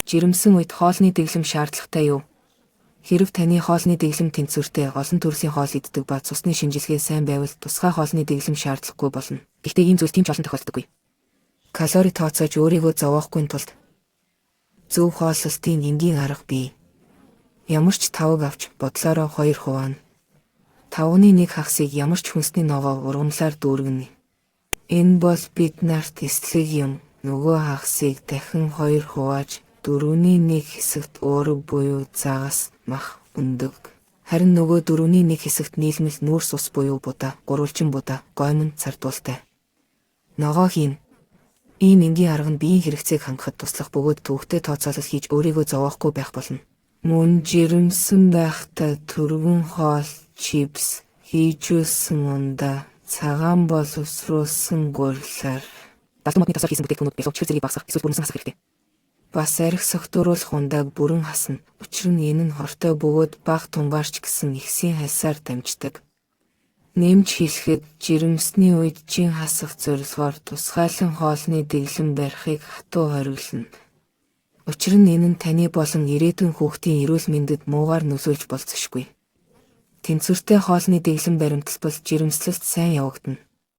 Жирэмсэн үед хоолны дэглэм шаардлагатай юу? Хэрэв таны хоолны дэглэм тэнцвэртэй, олон төрлийн хоол иддэг ба цусны шинжилгээ сайн байвал тусгай хоолны дэглэм шаардлагагүй болно. Гэхдээ ийм зүйл тийм ч олон тохиолддоггүй. Калори тооцоож өөрийгөө зовоохгүй тулд зөв хооллолтын энгийн арга бий. Ямар ч тавг авч бодлороо 2 хуваана. Тавганы 1 хагасыг ямар ч хүнсний ногоо ургамлаар дүүргэнэ. Энэ бол бид нарт эслэг юм. Нөгөө хагасыг дахин 2 хувааж 4-ний 1 хэсэгт уурэг буюу загас мах өндөг. Харин нөгөө 4-ний 1 хэсэгт нийлмэл нүүрс ус буюу будаа, гурвалжин будаа, гоймон цардуултай. Ногоо хийн. Ийм энгийн арга нь биеийн хэрэгцээг хангахад туслах бөгөөд төвөгтэй тооцоолол хийж өөрийгөө зовоохгүй байх болно. Мөн жирэмсэн байхдаа түргэн хоол, чипс, хийжүүлсэн ундаа, цагаан боловсруулсан гурилаар дадлан модны тасаар хийсэн бүтээгдэхүүнүүд бэлгөө чихэр зэргийг багасгах эсвэл бүрэнсэн хасах хэрэгтэй. Бас арх согтууруулах ундааг бүрэн хасна. Учир нь энэ нь хортой бөгөөд бага тунгаарч гэсэн ихсийн хальсаар дамждаг. Нэмж хэлэхэд жирэмсний үед чин хасах зорилгоор тусгайлан хоолны дэглэм барихыг хатуу хориглоно. Учир нь энэ нь таны болон ирээдүйн хүүхдийн эрүүл мэндэд муугаар нөлөөлж болзошгүй. Тэнцвэртэй хоолны дэглэм баримталбал жирэмслэлт сайн явагдана.